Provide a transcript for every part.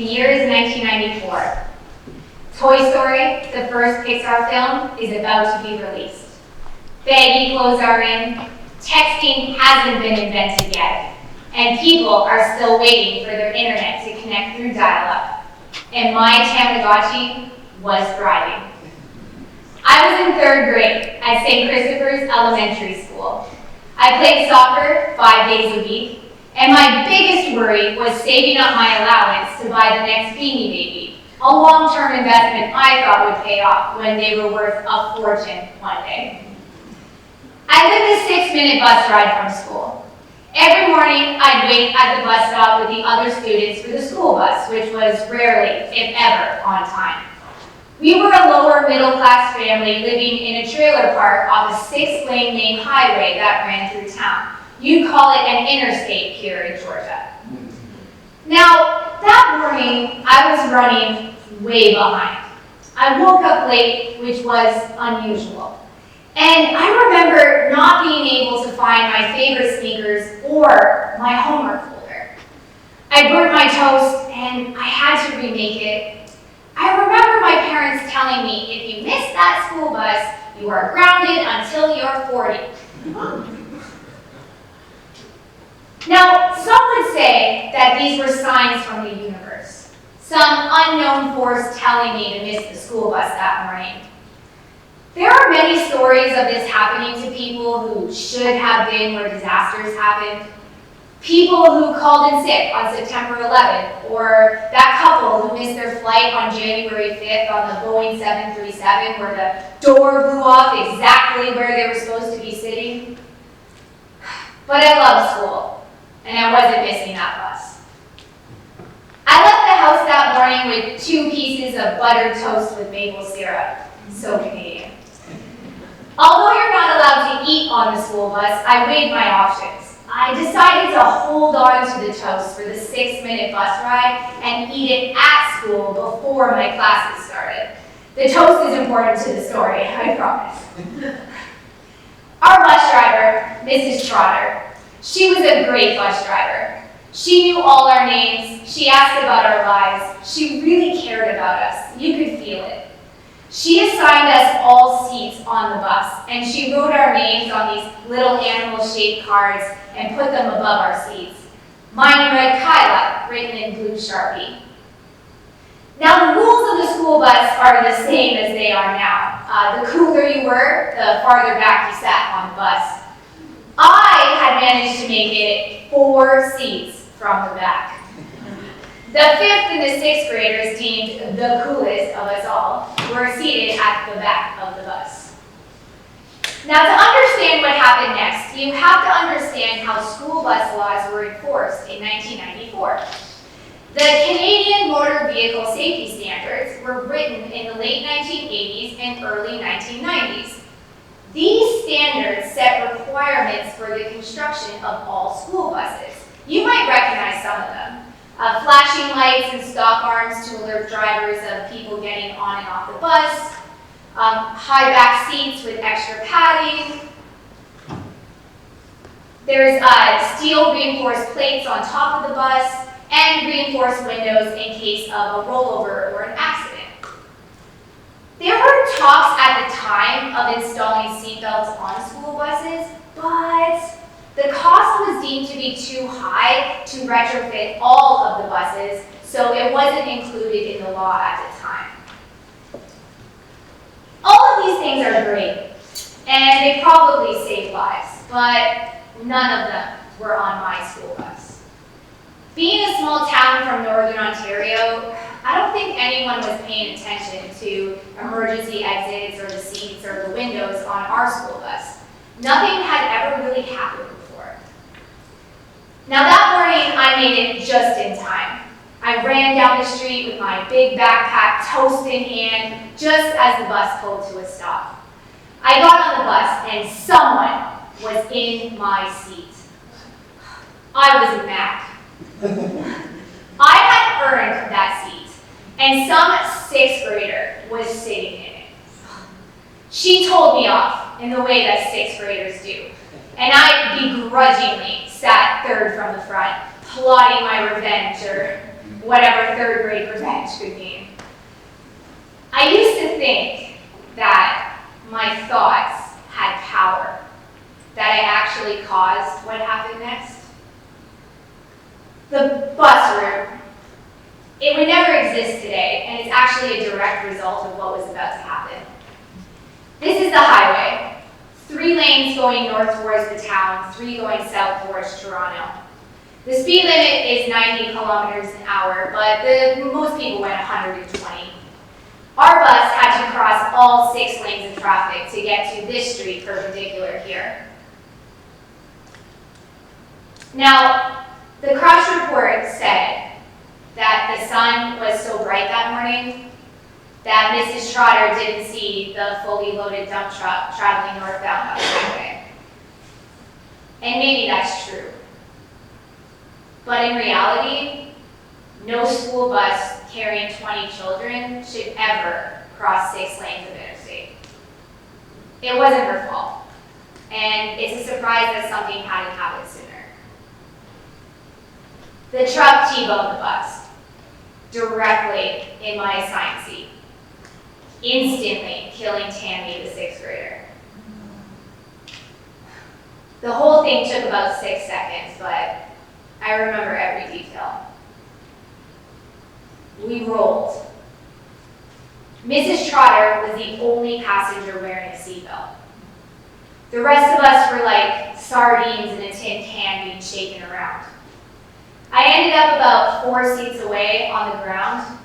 The year is 1994. Toy Story, the first Pixar film, is about to be released. Baggy clothes are in, texting hasn't been invented yet, and people are still waiting for their internet to connect through dial-up. And my Tamagotchi was thriving. I was in 3rd grade at St. Christopher's Elementary School. I played soccer 5 days a week, and my biggest worry was saving up my allowance to buy the next Beanie Baby, a long-term investment I thought would pay off when they were worth a fortune one day. I lived a 6-minute bus ride from school. Every morning, I'd wait at the bus stop with the other students for the school bus, which was rarely, if ever, on time. We were a lower middle-class family living in a trailer park off a 6-lane main highway that ran through town. You'd call it an interstate here in Georgia. Now, that morning, I was running way behind. I woke up late, which was unusual. And I remember not being able to find my favorite sneakers or my homework folder. I burnt my toast and I had to remake it. I remember my parents telling me, if you miss that school bus, you are grounded until you're 40. Now, some would say that these were signs from the universe, some unknown force telling me to miss the school bus that morning. There are many stories of this happening to people who should have been where disasters happened. People who called in sick on September 11th, or that couple who missed their flight on January 5th on the Boeing 737 where the door blew off exactly where they were supposed to be sitting. But I love school, and I wasn't missing that bus. I left the house that morning with 2 pieces of buttered toast with maple syrup. So Canadian. Although you're not allowed to eat on the school bus, I weighed my options. I decided to hold on to the toast for the 6-minute bus ride and eat it at school before my classes started. The toast is important to the story, I promise. Our bus driver, Mrs. Trotter, she was a great bus driver. She knew all our names, she asked about our lives, she really cared about us. You could feel it. She assigned us all seats on the bus, and she wrote our names on these little animal-shaped cards and put them above our seats. Mine read Kyla, written in blue Sharpie. Now, the rules of the school bus are the same as they are now. The cooler you were, the farther back you sat on the bus. I had managed to make it 4 seats from the back. The 5th and the 6th graders, deemed the coolest of us all, were seated at the back of the bus. Now, to understand what happened next, you have to understand how school bus laws were enforced in 1994. The Canadian Motor Vehicle Safety Standards were written in the late 1980s and early 1990s. These standards set requirements for the construction of all school buses. You might recognize some of them. Flashing lights and stop arms to alert drivers of people getting on and off the bus, high back seats with extra padding. There's steel reinforced plates on top of the bus and reinforced windows in case of a rollover or an accident. There were talks at the time of installing seatbelts on school buses, but the cost was deemed to be too high to retrofit all of the buses, so it wasn't included in the law at the time. All of these things are great, and they probably save lives, but none of them were on my school bus. Being a small town from Northern Ontario, I don't think anyone was paying attention to emergency exits or the seats or the windows on our school bus. Nothing had ever really happened before. Now that morning, I made it just in time. I ran down the street with my big backpack, toast in hand, just as the bus pulled to a stop. I got on the bus and someone was in my seat. I was mad. I had earned that seat, and some 6th grader was sitting in it. She told me off in the way that 6th graders do, and I begrudgingly sat 3rd from the front, plotting my revenge or whatever third grade revenge could mean. I used to think that my thoughts had power, that I actually caused what happened next. The bus route. It would never exist today, and it's actually a direct result of what was about to happen. This is the highway. 3 lanes going north towards the town, 3 going south towards Toronto. The speed limit is 90 kilometers an hour, but most people went 120. Our bus had to cross all 6 lanes of traffic to get to this street perpendicular here. Now, the crash report said that the sun was so bright that morning that Mrs. Trotter didn't see the fully loaded dump truck traveling northbound on the highway. And maybe that's true. But in reality, no school bus carrying 20 children should ever cross 6 lanes of interstate. It wasn't her fault. And it's a surprise that something hadn't happened sooner. The truck T-boned the bus, directly in my assigned seat, instantly killing Tammy, the 6th grader. The whole thing took about 6 seconds, but I remember every detail. We rolled. Mrs. Trotter was the only passenger wearing a seatbelt. The rest of us were like sardines in a tin can being shaken around. I ended up about 4 seats away on the ground,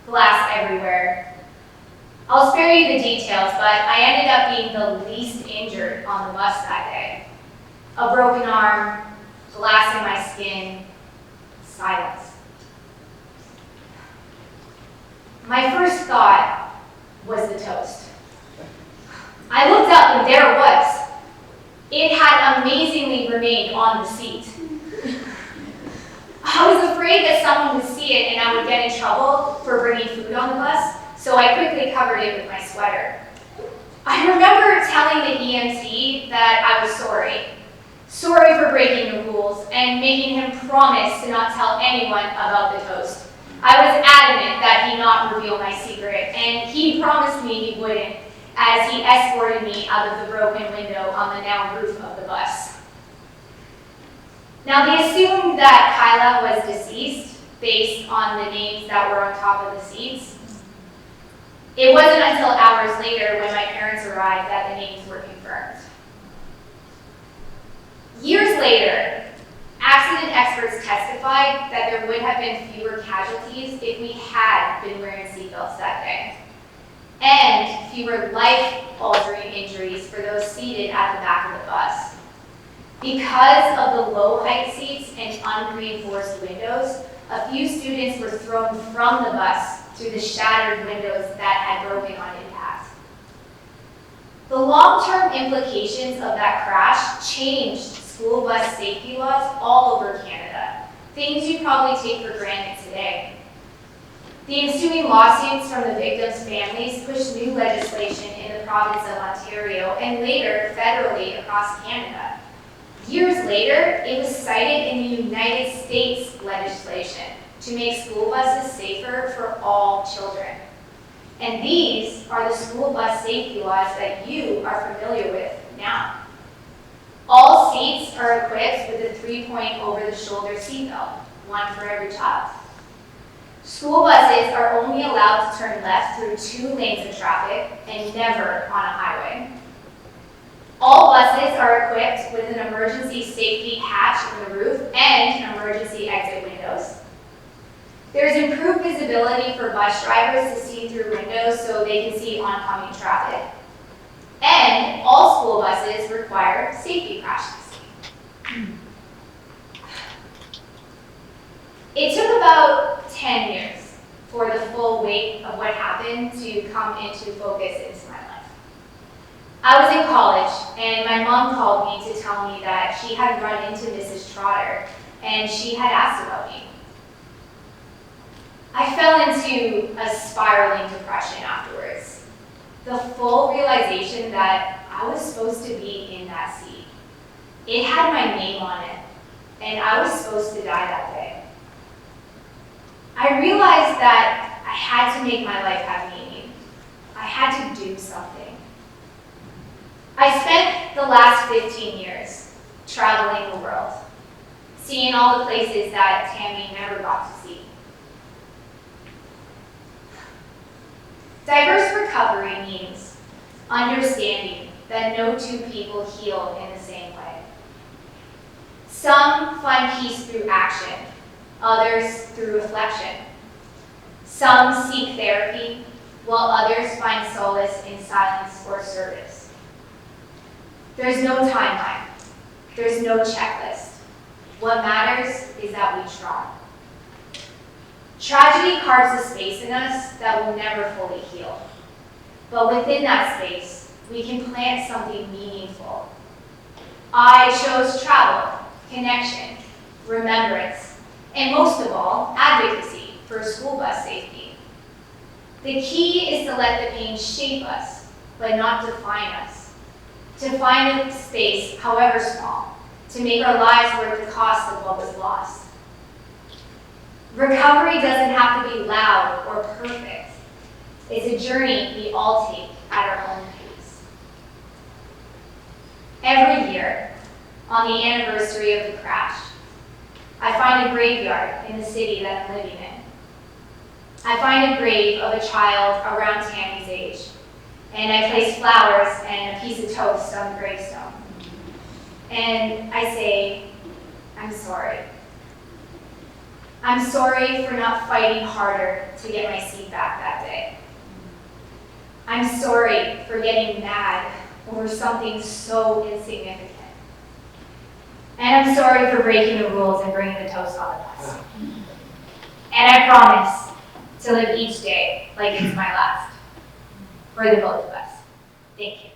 glass everywhere. I'll spare you the details, but I ended up being the least injured on the bus that day. A broken arm, glass in my skin, silence. My first thought was the toast. I looked up and there it was. It had amazingly remained on the seat. I was afraid that someone would see it and I would get in trouble for bringing food on the bus, so I quickly covered it with my sweater. I remember telling the EMT that I was sorry for breaking the rules and making him promise to not tell anyone about the toast. I was adamant that he not reveal my secret, and he promised me he wouldn't as he escorted me out of the broken window on the now roof of the bus. Now, they assumed that Kyla was deceased based on the names that were on top of the seats. It wasn't until hours later when my parents arrived that the names were confirmed. Years later, accident experts testified that there would have been fewer casualties if we had been wearing seatbelts that day, and fewer life-altering injuries for those seated at the back of the bus. Because of the low-height seats and unreinforced windows, a few students were thrown from the bus through the shattered windows that had broken on impact. The long-term implications of that crash changed school bus safety laws all over Canada, things you probably take for granted today. The ensuing lawsuits from the victims' families pushed new legislation in the province of Ontario and later federally across Canada. Years later, it was cited in the United States legislation to make school buses safer for all children. And these are the school bus safety laws that you are familiar with now. All seats are equipped with a 3-point over-the-shoulder seatbelt, one for every child. School buses are only allowed to turn left through 2 lanes of traffic and never on a highway. All buses are equipped with an emergency safety hatch in the roof and emergency exit windows. There's improved visibility for bus drivers to see through windows so they can see oncoming traffic. And all school buses require safety crash testing. It took about 10 years for the full weight of what happened to come into focus into my life. I was in college, and my mom called me to tell me that she had run into Mrs. Trotter, and she had asked about me. I fell into a spiraling depression afterwards. The full realization that I was supposed to be in that seat. It had my name on it, and I was supposed to die that day. I realized that I had to make my life have meaning. I had to do something. I spent the last 15 years traveling the world, seeing all the places that Tammy never got to see. Diverse recovery means understanding that no two people heal in the same way. Some find peace through action, others through reflection. Some seek therapy, while others find solace in silence or service. There's no timeline. There's no checklist. What matters is that we try. Tragedy carves a space in us that will never fully heal. But within that space, we can plant something meaningful. I chose travel, connection, remembrance, and most of all, advocacy for school bus safety. The key is to let the pain shape us, but not define us. To find a space, however small, to make our lives worth the cost of what was lost. Recovery doesn't have to be loud or perfect. It's a journey we all take at our own pace. Every year, on the anniversary of the crash, I find a graveyard in the city that I'm living in. I find a grave of a child around Tammy's age, and I place flowers and a piece of toast on the gravestone. And I say, I'm sorry. I'm sorry for not fighting harder to get my seat back that day. I'm sorry for getting mad over something so insignificant. And I'm sorry for breaking the rules and bringing the toast on the bus. And I promise to live each day like it's my last. For the both of us. Thank you.